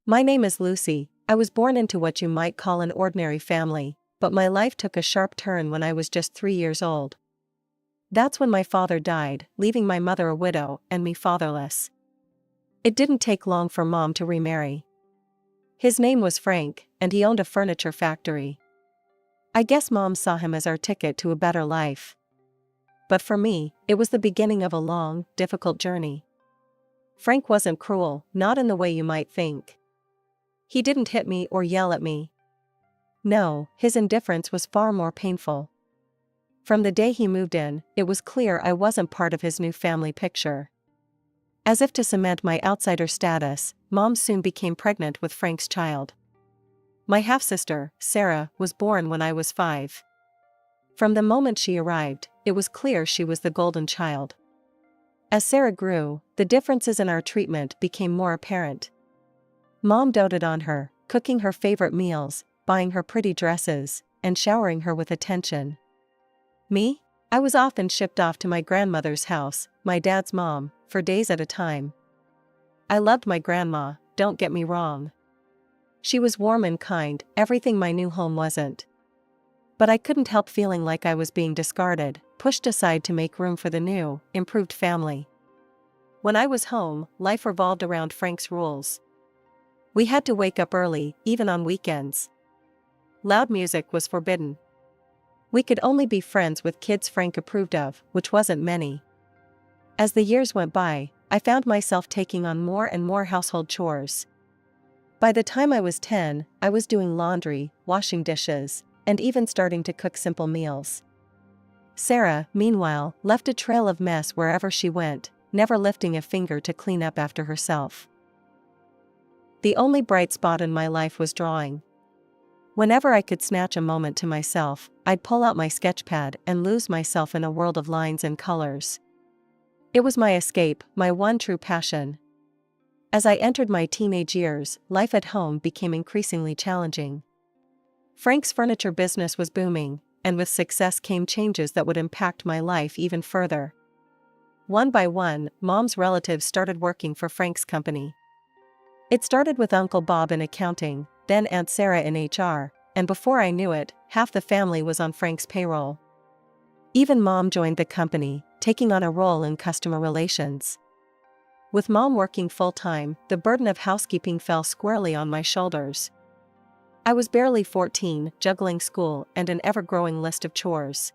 My name is Lucy. I was born into what you might call an ordinary family, but my life took a sharp turn when I was just 3 years old. That's when my father died, leaving my mother a widow and me fatherless. It didn't take long for Mom to remarry. His name was Frank, and he owned a furniture factory. I guess Mom saw him as our ticket to a better life. But for me, it was the beginning of a long, difficult journey. Frank wasn't cruel, not in the way you might think. He didn't hit me or yell at me. No, his indifference was far more painful. From the day he moved in, it was clear I wasn't part of his new family picture. As if to cement my outsider status, Mom soon became pregnant with Frank's child. My half-sister, Sarah, was born when I was 5. From the moment she arrived, it was clear she was the golden child. As Sarah grew, the differences in our treatment became more apparent. Mom doted on her, cooking her favorite meals, buying her pretty dresses, and showering her with attention. Me? I was often shipped off to my grandmother's house, my dad's mom, for days at a time. I loved my grandma, don't get me wrong. She was warm and kind, everything my new home wasn't. But I couldn't help feeling like I was being discarded, pushed aside to make room for the new, improved family. When I was home, life revolved around Frank's rules. We had to wake up early, even on weekends. Loud music was forbidden. We could only be friends with kids Frank approved of, which wasn't many. As the years went by, I found myself taking on more and more household chores. By the time I was 10, I was doing laundry, washing dishes, and even starting to cook simple meals. Sarah, meanwhile, left a trail of mess wherever she went, never lifting a finger to clean up after herself. The only bright spot in my life was drawing. Whenever I could snatch a moment to myself, I'd pull out my sketchpad and lose myself in a world of lines and colors. It was my escape, my one true passion. As I entered my teenage years, life at home became increasingly challenging. Frank's furniture business was booming, and with success came changes that would impact my life even further. One by one, Mom's relatives started working for Frank's company. It started with Uncle Bob in accounting, then Aunt Sarah in HR, and before I knew it, half the family was on Frank's payroll. Even Mom joined the company, taking on a role in customer relations. With Mom working full-time, the burden of housekeeping fell squarely on my shoulders. I was barely 14, juggling school and an ever-growing list of chores.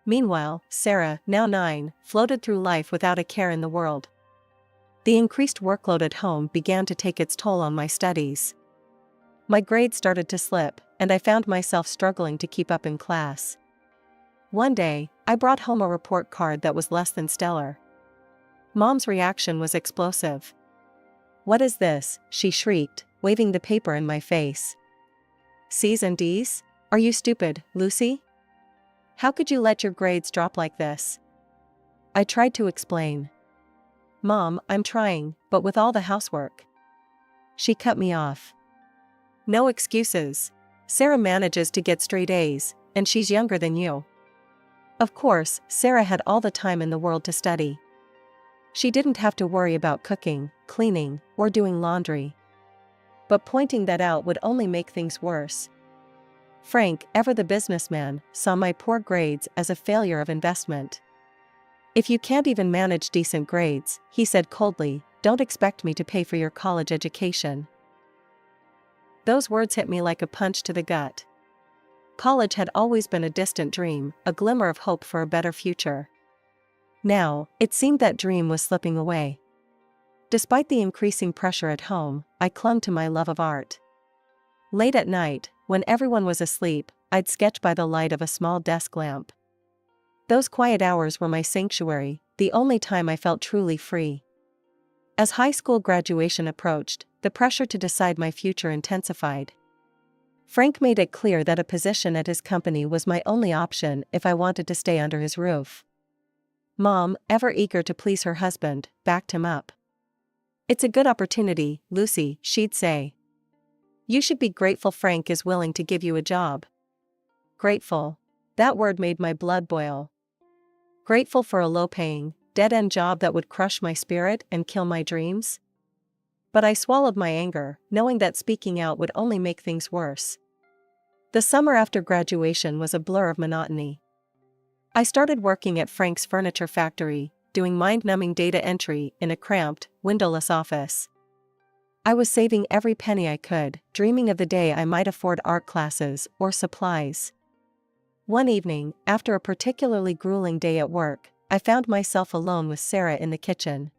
Meanwhile, Sarah, now 9, floated through life without a care in the world. The increased workload at home began to take its toll on my studies. My grades started to slip, and I found myself struggling to keep up in class. One day, I brought home a report card that was less than stellar. Mom's reaction was explosive. "What is this?" she shrieked, waving the paper in my face. "C's and D's? Are you stupid, Lucy? How could you let your grades drop like this?" I tried to explain. "Mom, I'm trying, but with all the housework." She cut me off. "No excuses. Sarah manages to get straight A's, and she's younger than you." Of course, Sarah had all the time in the world to study. She didn't have to worry about cooking, cleaning, or doing laundry. But pointing that out would only make things worse. Frank, ever the businessman, saw my poor grades as a failure of investment. "If you can't even manage decent grades," he said coldly, "don't expect me to pay for your college education." Those words hit me like a punch to the gut. College had always been a distant dream, a glimmer of hope for a better future. Now, it seemed that dream was slipping away. Despite the increasing pressure at home, I clung to my love of art. Late at night, when everyone was asleep, I'd sketch by the light of a small desk lamp. Those quiet hours were my sanctuary, the only time I felt truly free. As high school graduation approached, the pressure to decide my future intensified. Frank made it clear that a position at his company was my only option if I wanted to stay under his roof. Mom, ever eager to please her husband, backed him up. "It's a good opportunity, Lucy," she'd say. "You should be grateful Frank is willing to give you a job." Grateful. That word made my blood boil. Grateful for a low-paying, dead-end job that would crush my spirit and kill my dreams? But I swallowed my anger, knowing that speaking out would only make things worse. The summer after graduation was a blur of monotony. I started working at Frank's furniture factory, doing mind-numbing data entry in a cramped, windowless office. I was saving every penny I could, dreaming of the day I might afford art classes or supplies. One evening, after a particularly grueling day at work, I found myself alone with Sarah in the kitchen.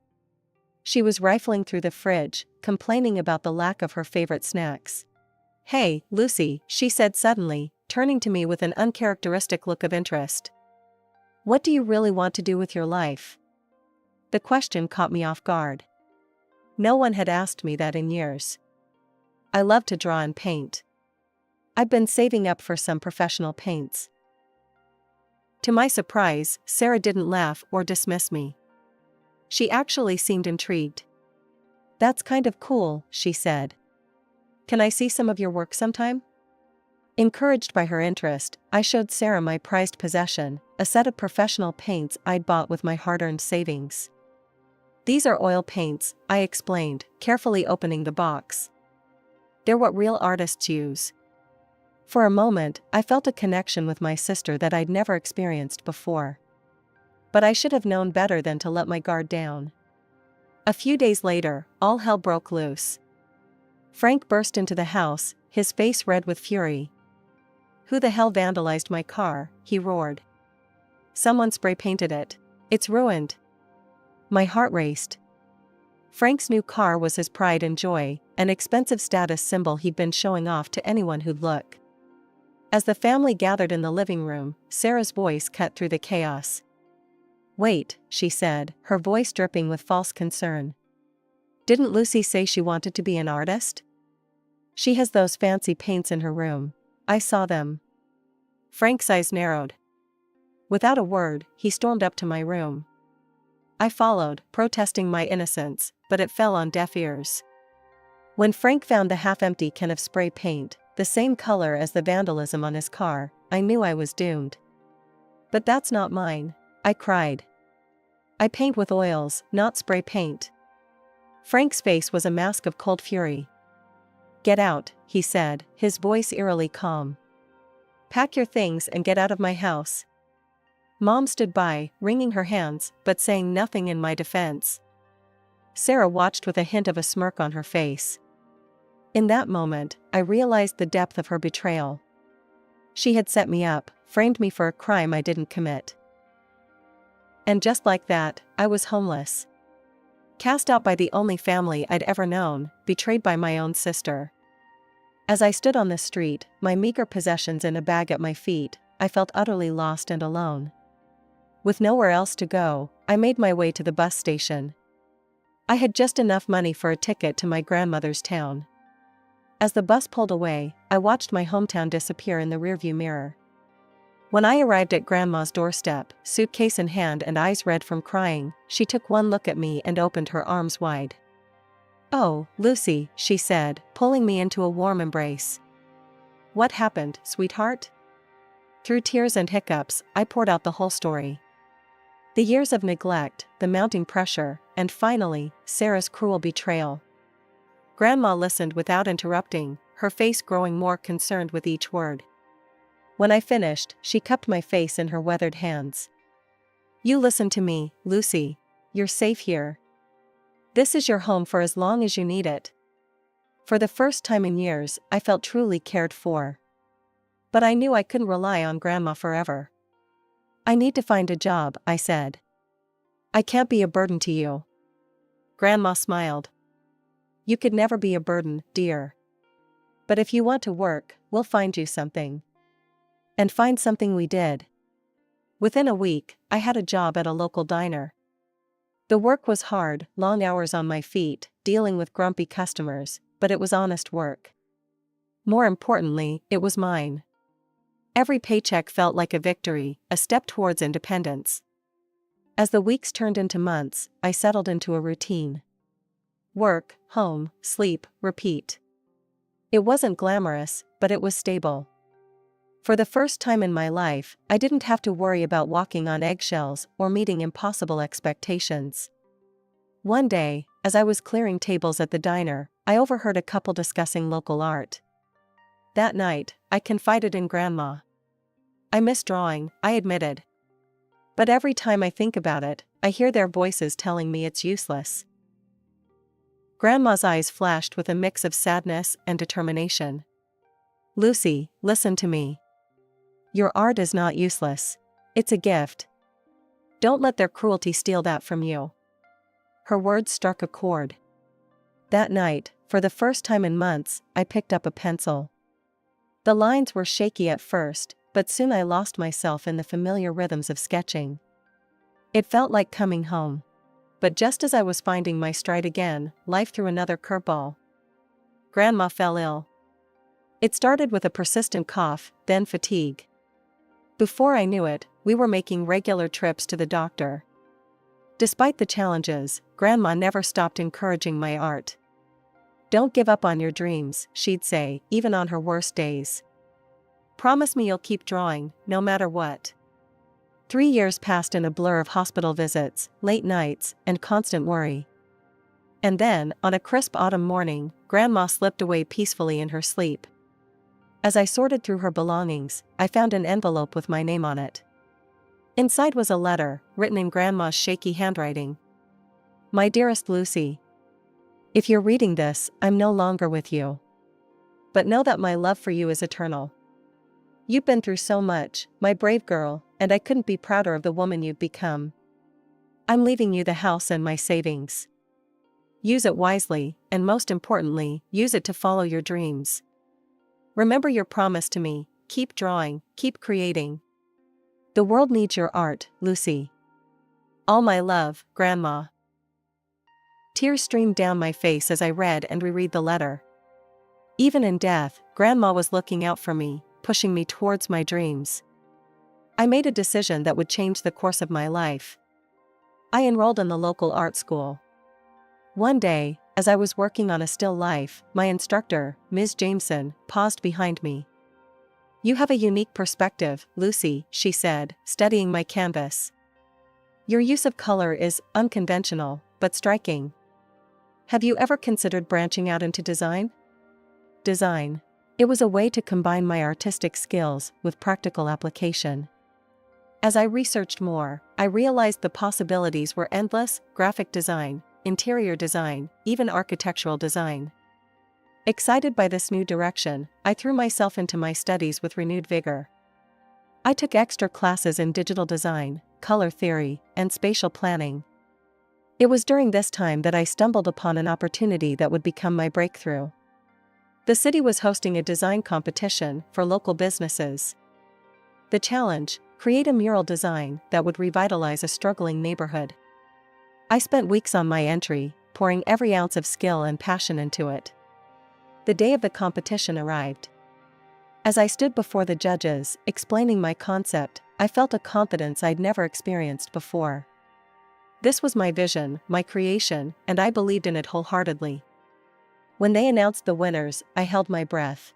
She was rifling through the fridge, complaining about the lack of her favorite snacks. "Hey, Lucy," she said suddenly, turning to me with an uncharacteristic look of interest. "What do you really want to do with your life?" The question caught me off guard. No one had asked me that in years. I love to draw and paint. I've been saving up for some professional paints. To my surprise, Sarah didn't laugh or dismiss me. She actually seemed intrigued. "That's kind of cool," she said. "Can I see some of your work sometime?" Encouraged by her interest, I showed Sarah my prized possession, a set of professional paints I'd bought with my hard-earned savings. "These are oil paints," I explained, carefully opening the box. "They're what real artists use." For a moment, I felt a connection with my sister that I'd never experienced before. But I should have known better than to let my guard down. A few days later, all hell broke loose. Frank burst into the house, his face red with fury. "Who the hell vandalized my car?" he roared. "Someone spray painted it. It's ruined." My heart raced. Frank's new car was his pride and joy, an expensive status symbol he'd been showing off to anyone who'd look. As the family gathered in the living room, Sarah's voice cut through the chaos. "Wait," she said, her voice dripping with false concern. "Didn't Lucy say she wanted to be an artist? She has those fancy paints in her room. I saw them." Frank's eyes narrowed. Without a word, he stormed up to my room. I followed, protesting my innocence, but it fell on deaf ears. When Frank found the half-empty can of spray paint, the same color as the vandalism on his car, I knew I was doomed. "But that's not mine," I cried. "I paint with oils, not spray paint." Frank's face was a mask of cold fury. "Get out," he said, his voice eerily calm. "Pack your things and get out of my house." Mom stood by, wringing her hands, but saying nothing in my defense. Sarah watched with a hint of a smirk on her face. In that moment, I realized the depth of her betrayal. She had set me up, framed me for a crime I didn't commit. And just like that, I was homeless. Cast out by the only family I'd ever known, betrayed by my own sister. As I stood on the street, my meager possessions in a bag at my feet, I felt utterly lost and alone. With nowhere else to go, I made my way to the bus station. I had just enough money for a ticket to my grandmother's town. As the bus pulled away, I watched my hometown disappear in the rearview mirror. When I arrived at Grandma's doorstep, suitcase in hand and eyes red from crying, she took one look at me and opened her arms wide. "Oh, Lucy," she said, pulling me into a warm embrace. "What happened, sweetheart?" Through tears and hiccups, I poured out the whole story. The years of neglect, the mounting pressure, and finally, Sarah's cruel betrayal. Grandma listened without interrupting, her face growing more concerned with each word. When I finished, she cupped my face in her weathered hands. "You listen to me, Lucy. You're safe here. This is your home for as long as you need it." For the first time in years, I felt truly cared for. But I knew I couldn't rely on Grandma forever. "I need to find a job," I said. "I can't be a burden to you." Grandma smiled. "You could never be a burden, dear. But if you want to work, we'll find you something." And find something we did. Within a week, I had a job at a local diner. The work was hard, long hours on my feet, dealing with grumpy customers, but it was honest work. More importantly, it was mine. Every paycheck felt like a victory, a step towards independence. As the weeks turned into months, I settled into a routine. Work, home, sleep, repeat. It wasn't glamorous, but it was stable. For the first time in my life, I didn't have to worry about walking on eggshells or meeting impossible expectations. One day, as I was clearing tables at the diner, I overheard a couple discussing local art. That night, I confided in Grandma. I miss drawing, I admitted. But every time I think about it, I hear their voices telling me it's useless. Grandma's eyes flashed with a mix of sadness and determination. Lucy, listen to me. Your art is not useless. It's a gift. Don't let their cruelty steal that from you. Her words struck a chord. That night, for the first time in months, I picked up a pencil. The lines were shaky at first, but soon I lost myself in the familiar rhythms of sketching. It felt like coming home. But just as I was finding my stride again, life threw another curveball. Grandma fell ill. It started with a persistent cough, then fatigue. Before I knew it, we were making regular trips to the doctor. Despite the challenges, Grandma never stopped encouraging my art. Don't give up on your dreams, she'd say, even on her worst days. Promise me you'll keep drawing, no matter what. 3 years passed in a blur of hospital visits, late nights, and constant worry. And then, on a crisp autumn morning, Grandma slipped away peacefully in her sleep. As I sorted through her belongings, I found an envelope with my name on it. Inside was a letter, written in Grandma's shaky handwriting. My dearest Lucy. If you're reading this, I'm no longer with you. But know that my love for you is eternal. You've been through so much, my brave girl, and I couldn't be prouder of the woman you've become. I'm leaving you the house and my savings. Use it wisely, and most importantly, use it to follow your dreams. Remember your promise to me, keep drawing, keep creating. The world needs your art, Lucy. All my love, Grandma. Tears streamed down my face as I read and reread the letter. Even in death, Grandma was looking out for me, pushing me towards my dreams. I made a decision that would change the course of my life. I enrolled in the local art school. One day, as I was working on a still life, my instructor, Ms. Jameson, paused behind me. You have a unique perspective, Lucy, she said, studying my canvas. Your use of color is unconventional, but striking. Have you ever considered branching out into design? Design. It was a way to combine my artistic skills with practical application. As I researched more, I realized the possibilities were endless: graphic design, interior design, even architectural design. Excited by this new direction, I threw myself into my studies with renewed vigor. I took extra classes in digital design, color theory, and spatial planning. It was during this time that I stumbled upon an opportunity that would become my breakthrough. The city was hosting a design competition for local businesses. The challenge: create a mural design that would revitalize a struggling neighborhood. I spent weeks on my entry, pouring every ounce of skill and passion into it. The day of the competition arrived. As I stood before the judges, explaining my concept, I felt a confidence I'd never experienced before. This was my vision, my creation, and I believed in it wholeheartedly. When they announced the winners, I held my breath.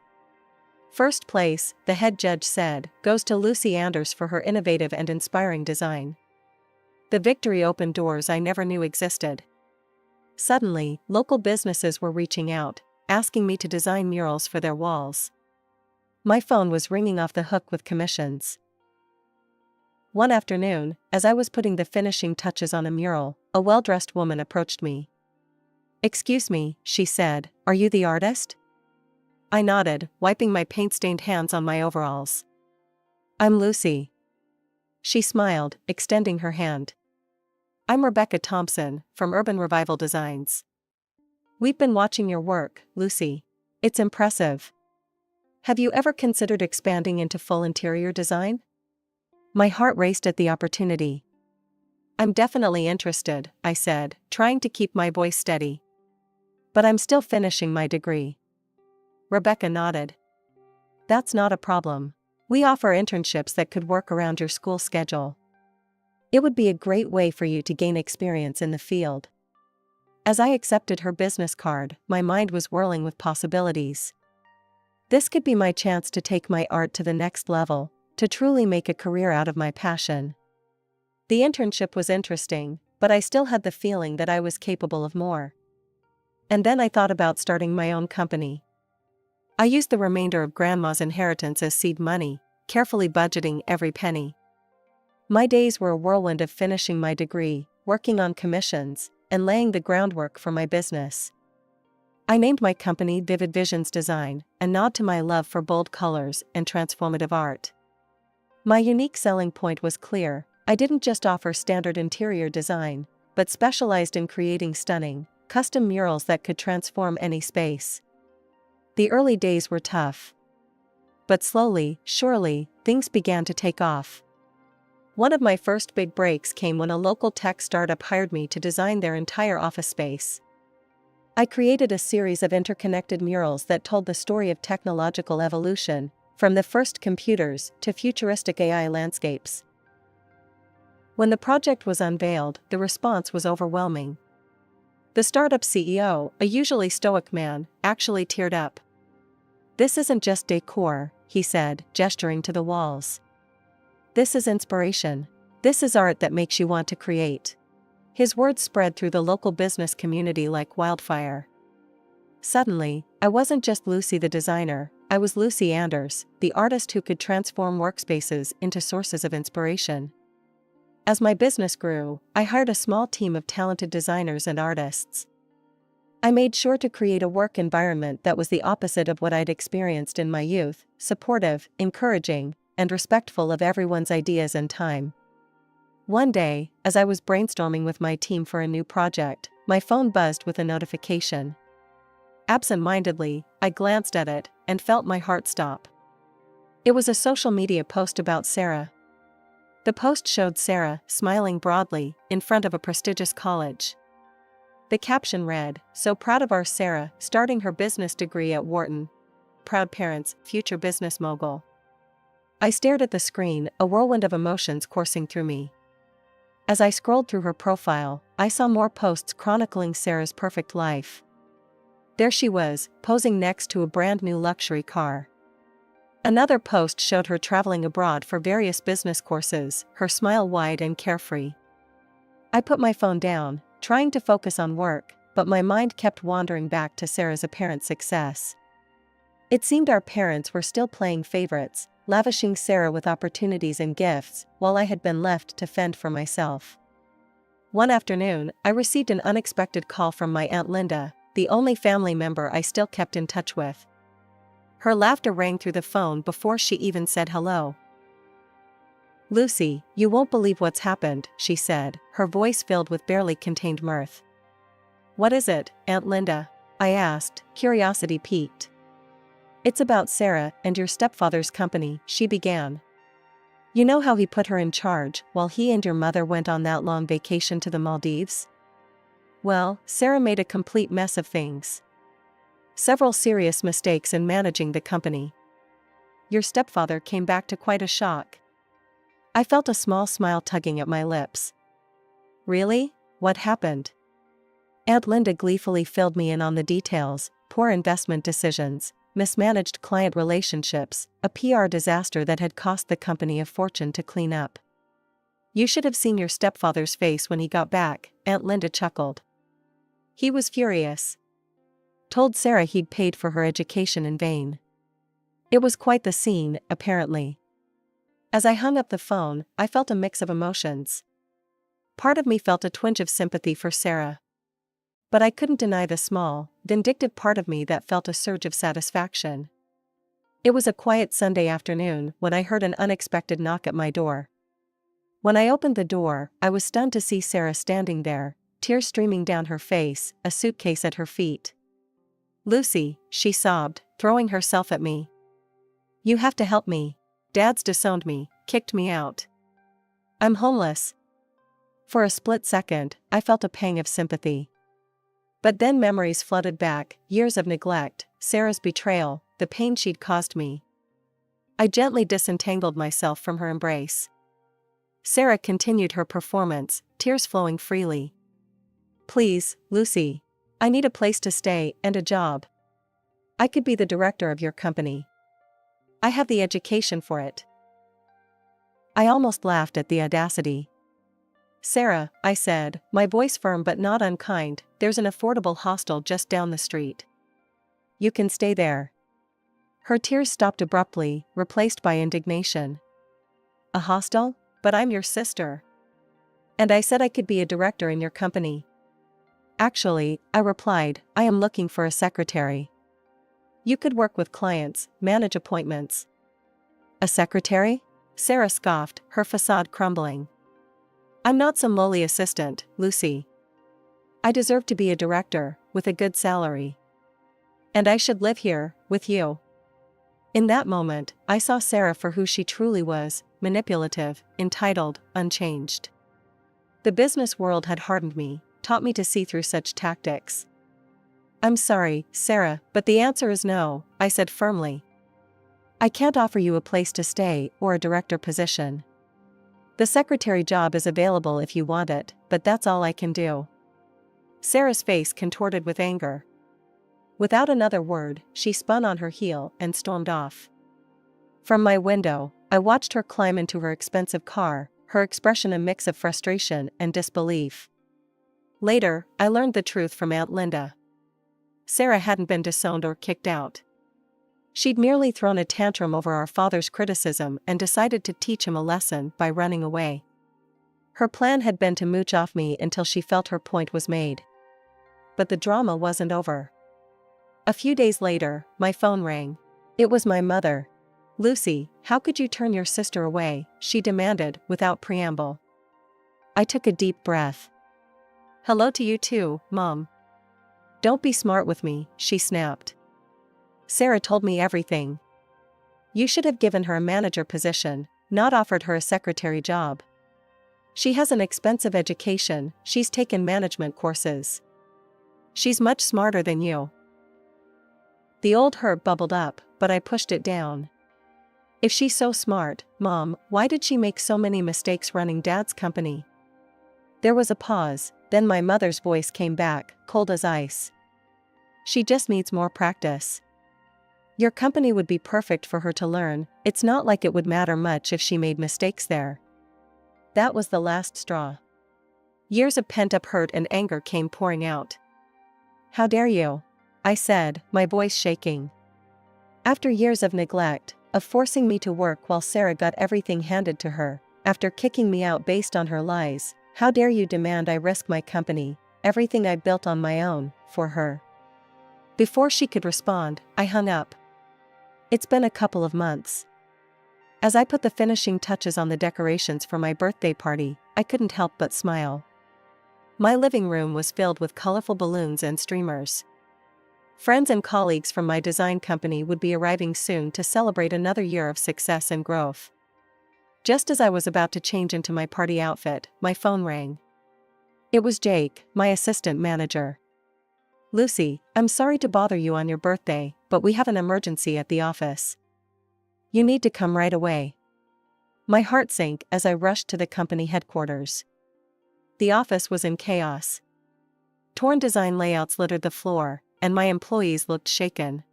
First place, the head judge said, goes to Lucy Anders for her innovative and inspiring design. The victory opened doors I never knew existed. Suddenly, local businesses were reaching out, asking me to design murals for their walls. My phone was ringing off the hook with commissions. One afternoon, as I was putting the finishing touches on a mural, a well-dressed woman approached me. "Excuse me," she said, "are you the artist?" I nodded, wiping my paint-stained hands on my overalls. "I'm Lucy." She smiled, extending her hand. "I'm Rebecca Thompson, from Urban Revival Designs. We've been watching your work, Lucy. It's impressive. Have you ever considered expanding into full interior design?" My heart raced at the opportunity. "I'm definitely interested," I said, trying to keep my voice steady. "But I'm still finishing my degree." Rebecca nodded. "That's not a problem. We offer internships that could work around your school schedule. It would be a great way for you to gain experience in the field." As I accepted her business card, my mind was whirling with possibilities. This could be my chance to take my art to the next level, to truly make a career out of my passion. The internship was interesting, but I still had the feeling that I was capable of more. And then I thought about starting my own company. I used the remainder of Grandma's inheritance as seed money, carefully budgeting every penny. My days were a whirlwind of finishing my degree, working on commissions, and laying the groundwork for my business. I named my company Vivid Visions Design, a nod to my love for bold colors and transformative art. My unique selling point was clear: I didn't just offer standard interior design, but specialized in creating stunning, custom murals that could transform any space. The early days were tough. But slowly, surely, things began to take off. One of my first big breaks came when a local tech startup hired me to design their entire office space. I created a series of interconnected murals that told the story of technological evolution, from the first computers to futuristic AI landscapes. When the project was unveiled, the response was overwhelming. The startup CEO, a usually stoic man, actually teared up. "This isn't just decor," he said, gesturing to the walls. "This is inspiration. This is art that makes you want to create." His words spread through the local business community like wildfire. Suddenly, I wasn't just Lucy the designer, I was Lucy Anders, the artist who could transform workspaces into sources of inspiration. As my business grew, I hired a small team of talented designers and artists. I made sure to create a work environment that was the opposite of what I'd experienced in my youth: supportive, encouraging, and respectful of everyone's ideas and time. One day, as I was brainstorming with my team for a new project, my phone buzzed with a notification. Absent-mindedly, I glanced at it and felt my heart stop. It was a social media post about Sarah. The post showed Sarah, smiling broadly, in front of a prestigious college. The caption read, "So proud of our Sarah, starting her business degree at Wharton. Proud parents, future business mogul." I stared at the screen, a whirlwind of emotions coursing through me. As I scrolled through her profile, I saw more posts chronicling Sarah's perfect life. There she was, posing next to a brand new luxury car. Another post showed her traveling abroad for various business courses, her smile wide and carefree. I put my phone down, trying to focus on work, but my mind kept wandering back to Sarah's apparent success. It seemed our parents were still playing favorites, lavishing Sarah with opportunities and gifts, while I had been left to fend for myself. One afternoon, I received an unexpected call from my Aunt Linda, the only family member I still kept in touch with. Her laughter rang through the phone before she even said hello. "Lucy, you won't believe what's happened," she said, her voice filled with barely contained mirth. "What is it, Aunt Linda?" I asked, curiosity piqued. "It's about Sarah and your stepfather's company," she began. "You know how he put her in charge while he and your mother went on that long vacation to the Maldives? Well, Sarah made a complete mess of things. Several serious mistakes in managing the company. Your stepfather came back to quite a shock." I felt a small smile tugging at my lips. "Really? What happened?" Aunt Linda gleefully filled me in on the details: poor investment decisions, mismanaged client relationships, a PR disaster that had cost the company a fortune to clean up. "You should have seen your stepfather's face when he got back," Aunt Linda chuckled. "He was furious. Told Sarah he'd paid for her education in vain. It was quite the scene, apparently." As I hung up the phone, I felt a mix of emotions. Part of me felt a twinge of sympathy for Sarah. But I couldn't deny the small, vindictive part of me that felt a surge of satisfaction. It was a quiet Sunday afternoon when I heard an unexpected knock at my door. When I opened the door, I was stunned to see Sarah standing there, tears streaming down her face, a suitcase at her feet. "Lucy," she sobbed, throwing herself at me. "You have to help me. Dad's disowned me, kicked me out. I'm homeless." For a split second, I felt a pang of sympathy. But then memories flooded back, years of neglect, Sarah's betrayal, the pain she'd caused me. I gently disentangled myself from her embrace. Sarah continued her performance, tears flowing freely. "Please, Lucy. I need a place to stay and a job. I could be the director of your company. I have the education for it." I almost laughed at the audacity. Sarah, I said, my voice firm but not unkind, there's an affordable hostel just down the street. You can stay there. Her tears stopped abruptly, replaced by indignation. A hostel? But I'm your sister. And I said I could be a director in your company. Actually, I replied, I am looking for a secretary. You could work with clients, manage appointments. A secretary? Sarah scoffed, her facade crumbling. I'm not some lowly assistant, Lucy. I deserve to be a director, with a good salary. And I should live here, with you. In that moment, I saw Sarah for who she truly was, manipulative, entitled, unchanged. The business world had hardened me, taught me to see through such tactics. I'm sorry, Sarah, but the answer is no, I said firmly. I can't offer you a place to stay or a director position. The secretary job is available if you want it, but that's all I can do. Sarah's face contorted with anger. Without another word, she spun on her heel and stormed off. From my window, I watched her climb into her expensive car, her expression a mix of frustration and disbelief. Later, I learned the truth from Aunt Linda. Sarah hadn't been disowned or kicked out. She'd merely thrown a tantrum over our father's criticism and decided to teach him a lesson by running away. Her plan had been to mooch off me until she felt her point was made. But the drama wasn't over. A few days later, my phone rang. It was my mother. Lucy, how could you turn your sister away? She demanded, without preamble. I took a deep breath. Hello to you too, Mom. Don't be smart with me, she snapped. Sarah told me everything. You should have given her a manager position, not offered her a secretary job. She has an expensive education, she's taken management courses. She's much smarter than you. The old hurt bubbled up, but I pushed it down. If she's so smart, Mom, why did she make so many mistakes running Dad's company? There was a pause, then my mother's voice came back, cold as ice. She just needs more practice. Your company would be perfect for her to learn, it's not like it would matter much if she made mistakes there. That was the last straw. Years of pent-up hurt and anger came pouring out. How dare you? I said, my voice shaking. After years of neglect, of forcing me to work while Sarah got everything handed to her, after kicking me out based on her lies, how dare you demand I risk my company, everything I built on my own, for her? Before she could respond, I hung up. It's been a couple of months. As I put the finishing touches on the decorations for my birthday party, I couldn't help but smile. My living room was filled with colorful balloons and streamers. Friends and colleagues from my design company would be arriving soon to celebrate another year of success and growth. Just as I was about to change into my party outfit, my phone rang. It was Jake, my assistant manager. Lucy, I'm sorry to bother you on your birthday, but we have an emergency at the office. You need to come right away. My heart sank as I rushed to the company headquarters. The office was in chaos. Torn design layouts littered the floor, and my employees looked shaken.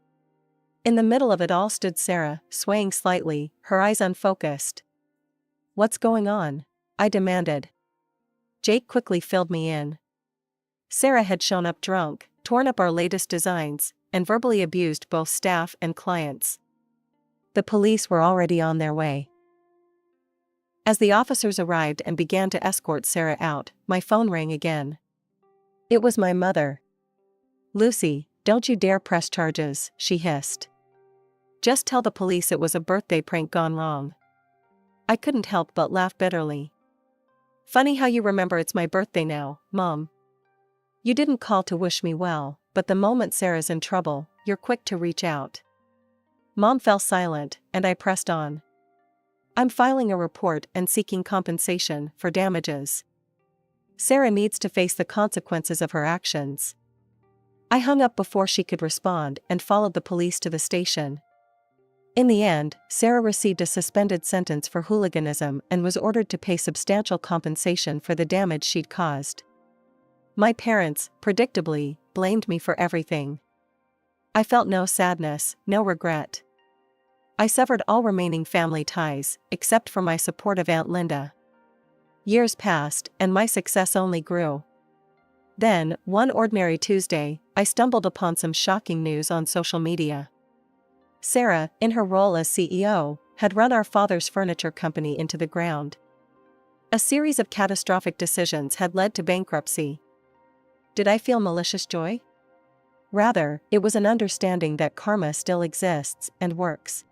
In the middle of it all stood Sarah, swaying slightly, her eyes unfocused. What's going on? I demanded. Jake quickly filled me in. Sarah had shown up drunk, torn up our latest designs, and verbally abused both staff and clients. The police were already on their way. As the officers arrived and began to escort Sarah out, my phone rang again. It was my mother. Lucy, don't you dare press charges, she hissed. Just tell the police it was a birthday prank gone wrong. I couldn't help but laugh bitterly. Funny how you remember it's my birthday now, Mom. You didn't call to wish me well, but the moment Sarah's in trouble, you're quick to reach out. Mom fell silent, and I pressed on. I'm filing a report and seeking compensation for damages. Sarah needs to face the consequences of her actions. I hung up before she could respond and followed the police to the station. In the end, Sarah received a suspended sentence for hooliganism and was ordered to pay substantial compensation for the damage she'd caused. My parents, predictably, blamed me for everything. I felt no sadness, no regret. I severed all remaining family ties, except for my supportive Aunt Linda. Years passed, and my success only grew. Then, one ordinary Tuesday, I stumbled upon some shocking news on social media. Sarah, in her role as CEO, had run our father's furniture company into the ground. A series of catastrophic decisions had led to bankruptcy. Did I feel malicious joy? Rather, it was an understanding that karma still exists and works.